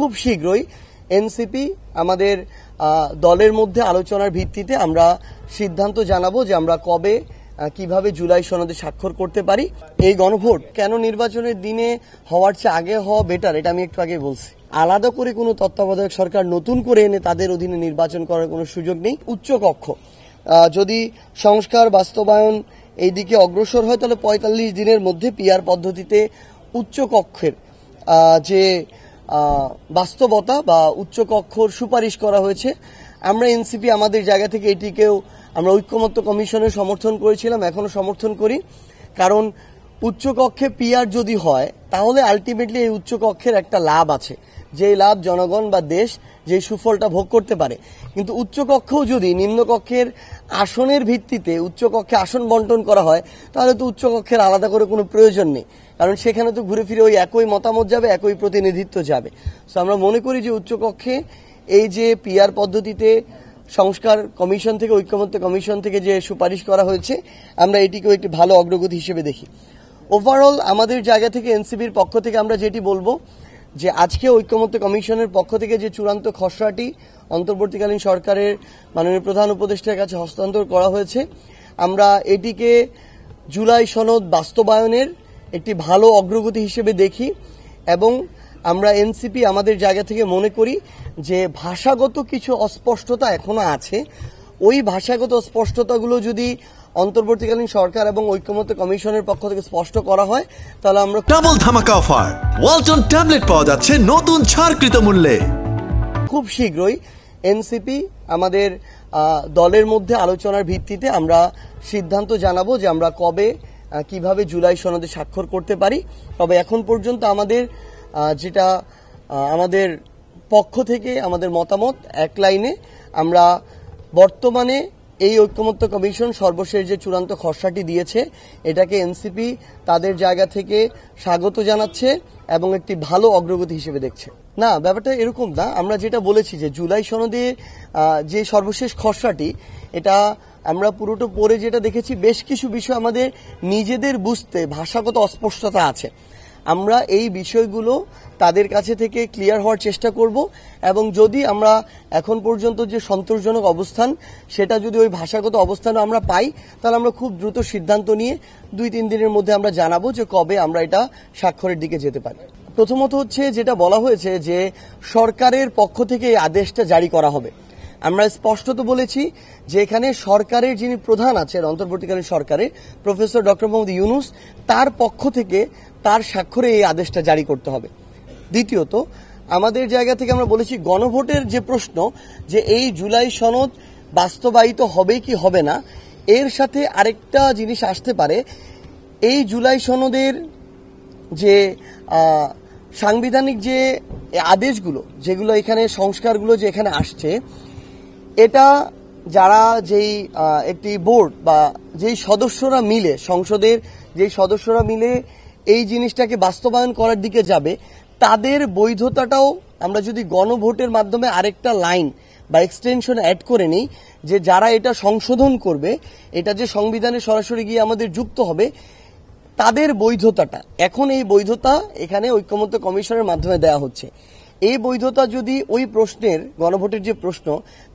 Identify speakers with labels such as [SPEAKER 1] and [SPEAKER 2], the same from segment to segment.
[SPEAKER 1] খুব শীঘ্রই এনসিপি আমাদের দলের মধ্যে আলোচনার ভিত্তিতে আমরা সিদ্ধান্ত জানাবো যে আমরা কবে কিভাবে জুলাই সনদে স্বাক্ষর করতে পারি। এই গণভোট কেন নির্বাচনের দিনে হওয়ার চেয়ে আগে হওয়া বেটার, এটা আমি একটু আগে বলছি। আলাদা করে কোনো তত্ত্বাবধায়ক সরকার নতুন করে এনে তাদের অধীনে নির্বাচন করার কোনো সুযোগ নেই। উচ্চকক্ষ যদি সংস্কার বাস্তবায়ন এই দিকে অগ্রসর হয় তাহলে ৪৫ দিনের মধ্যে পিআর পদ্ধতিতে উচ্চকক্ষের যে বাস্তবতা বা উচ্চকক্ষর সুপারিশ করা হয়েছে, আমরা এনসিপি আমাদের জায়গা থেকে এটিকেও আমরা ঐক্যমত্য কমিশনের সমর্থন করেছিলাম, এখনো সমর্থন করি। কারণ উচ্চকক্ষে পিআর যদি হয় তাহলে আলটিমেটলি এই উচ্চকক্ষের একটা লাভ আছে, যে লাভ জনগণ বা দেশ যে সুফলটা ভোগ করতে পারে। কিন্তু উচ্চকক্ষেও যদি নিম্নকক্ষের আসনের ভিত্তিতে উচ্চকক্ষে আসন বন্টন করা হয় তাহলে তো উচ্চকক্ষের আলাদা করে কোনো প্রয়োজন নেই, কারণ সেখানে তো ঘুরে ফিরে ওই একই মতামত যাবে, একই প্রতিনিধিত্ব যাবে। তো আমরা মনে করি যে উচ্চকক্ষে এই যে পিআর পদ্ধতিতে সংস্কার কমিশন থেকে ঐক্যমত্য কমিশন থেকে যে সুপারিশ করা হয়েছে, আমরা এটিকেও একটি ভালো অগ্রগতি হিসেবে দেখি। ওভারঅল আমাদের জায়গা থেকে এনসিপির পক্ষ থেকে আমরা যেটি বলবো যে আজকে ঐক্যমত্য কমিশনের পক্ষ থেকে যে চূড়ান্ত খসড়াটি অন্তর্বর্তীকালীন সরকারের মাননীয় প্রধান উপদেষ্টার কাছে হস্তান্তর করা হয়েছে, আমরা এটিকে জুলাই সনদ বাস্তবায়নের একটি ভালো অগ্রগতি হিসেবে দেখি। এবং আমরা এনসিপি আমাদের জায়গা থেকে মনে করি যে ভাষাগত কিছু অস্পষ্টতা এখনো আছে, ওই ভাষাগত অস্পষ্টতাগুলো যদি অন্তর্বর্তীকালীন সরকার এবং ঐক্যমত্য কমিশনের পক্ষ থেকে স্পষ্ট করা হয় তাহলে আমরা
[SPEAKER 2] ডাবল ধামাকা অফার ওয়ালটন ট্যাবলেট পাওয়া যাচ্ছে নতুন ছাড়কৃত মূল্যে।
[SPEAKER 1] খুব শীঘ্রই এনসিপি আমাদের দলের মধ্যে আলোচনার ভিত্তিতে আমরা সিদ্ধান্ত জানাবো যে আমরা কবে কিভাবে জুলাই সনদে স্বাক্ষর করতে পারি। তবে এখন পর্যন্ত আমাদের যেটা আমাদের পক্ষ থেকে আমাদের মতামত এক লাইনে, আমরা বর্তমানে এই ঐক্যমত্য কমিশন সর্বশেষ যে চূড়ান্ত খসড়াটি দিয়েছে এটাকে এনসিপি তাদের জায়গা থেকে স্বাগত জানাচ্ছে এবং একটি ভালো অগ্রগতি হিসেবে দেখছে। না, ব্যাপারটা এরকম না। আমরা যেটা বলেছি যে জুলাই সনদে যে সর্বশেষ খসড়াটি, এটা আমরা পুরোটা পড়ে যেটা দেখেছি বেশ কিছু বিষয় আমাদের নিজেদের বুঝতে ভাষাগত অস্পষ্টতা আছে। আমরা এই বিষয়গুলো তাদের কাছে থেকে ক্লিয়ার হওয়ার চেষ্টা করব এবং যদি আমরা এখন পর্যন্ত যে সন্তোষজনক অবস্থান সেটা যদি ওই ভাষাগত অবস্থানে আমরা পাই তাহলে আমরা খুব দ্রুত সিদ্ধান্ত নিয়ে ২-৩ দিনের মধ্যে আমরা জানাবো যে কবে আমরা এটা স্বাক্ষরের দিকে যেতে পারি। প্রথমত হচ্ছে যেটা বলা হয়েছে যে সরকারের পক্ষ থেকে এই আদেশটা জারি করা হবে। আমরা স্পষ্টত বলেছি যে এখানে সরকারের যিনি প্রধান আছেন অন্তর্বর্তীকালীন সরকারে প্রফেসর ডক্টর মোহাম্মদ ইউনূস, তার পক্ষ থেকে তার স্বাক্ষরে এই আদেশটা জারি করতে হবে। দ্বিতীয়ত আমাদের জায়গা থেকে আমরা বলেছি গণভোটের যে প্রশ্ন যে এই জুলাই সনদ বাস্তবায়িত হবে কি হবে না, এর সাথে আরেকটা জিনিস আসতে পারে। এই জুলাই সনদের যে সাংবিধানিক যে আদেশগুলো, যেগুলো এখানে সংস্কারগুলো যে এখানে আসছে, এটা যারা যেই একটি বোর্ড বা যেই সদস্যরা মিলে সংসদের যেই সদস্যরা মিলে এই জিনিসটাকে বাস্তবায়ন করার দিকে যাবে, তাদের বৈধতাটাও আমরা যদি গণভোটের মাধ্যমে আরেকটা লাইন বা এক্সটেনশন অ্যাড করে নিই যে যারা এটা সংশোধন করবে, এটা যে সংবিধানে সরাসরি গিয়ে আমাদের যুক্ত হবে, তাদের বৈধতাটা এখন এই বৈধতা এখানে ঐক্যমত্য কমিশনের মাধ্যমে দেওয়া হচ্ছে। এই বৈধতা যদি ওই প্রশ্নের গণভোটের যে প্রশ্ন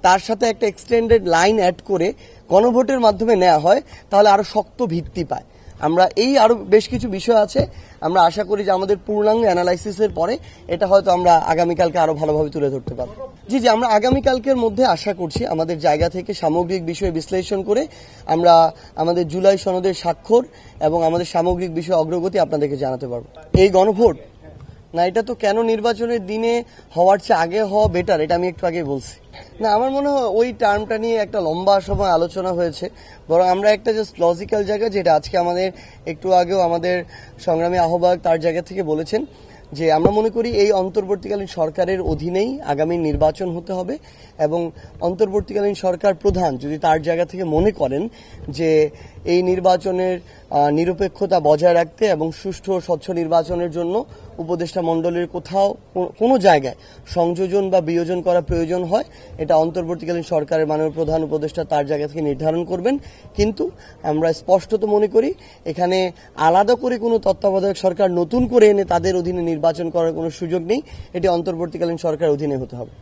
[SPEAKER 1] তার সাথে একটা এক্সটেন্ডেড লাইন অ্যাড করে গণভোটের মাধ্যমে নেওয়া হয় তাহলে আরো শক্ত ভিত্তি পায়। আমরা এই আরো বেশ কিছু বিষয় আছে, আমরা আশা করি যে আমাদের পূর্ণাঙ্গ অ্যানালাইসিসের পরে এটা হয়তো আমরা আগামীকালকে আরো ভালোভাবে তুলে ধরতে পারবো। জি, আমরা আগামীকালকের মধ্যে আশা করছি আমাদের জায়গা থেকে সামগ্রিক বিষয় বিশ্লেষণ করে আমরা আমাদের জুলাই সনদের স্বাক্ষর এবং আমাদের সামগ্রিক বিষয় অগ্রগতি আপনাদেরকে জানাতে পারবো। এই গণভোট না, এটা তো কেন নির্বাচনের দিনে হওয়ার চেয়ে আগে হওয়া বেটার, এটা আমি একটু আগে বলছি। না, আমার মনে হয় ওই টার্মটা নিয়ে একটা লম্বা সময় আলোচনা হয়েছে, বরং আমরা একটা জাস্ট লজিক্যাল জায়গা, যেটা আজকে আমাদের একটু আগেও আমাদের সংগ্রামী আহ্বায়ক তার জায়গা থেকে বলেছেন যে আমরা মনে করি এই অন্তর্বর্তীকালীন সরকারের অধীনেই আগামী নির্বাচন হতে হবে এবং অন্তর্বর্তীকালীন সরকার প্রধান যদি তার জায়গা থেকে মনে করেন যে এই নির্বাচনের নিরপেক্ষতা বজায় রাখতে এবং সুষ্ঠু ও স্বচ্ছ নির্বাচনের জন্য উপদেষ্টা মণ্ডলীর কোথাও কোনো জায়গায় সংযোজন বা বিয়োজন করা প্রয়োজন হয়, এটা অন্তর্বর্তীকালীন সরকারের মাননীয় প্রধান উপদেষ্টা তার জায়গা থেকে নির্ধারণ করবেন। কিন্তু আমরা স্পষ্টত মনে করি এখানে আলাদা করে কোনো তত্ত্বাবধায়ক সরকার নতুন করে এনে তাদের অধীনে নির্বাচন করার কোনো সুযোগ নেই, এটি অন্তর্বর্তীকালীন সরকারের অধীনে হতে হবে।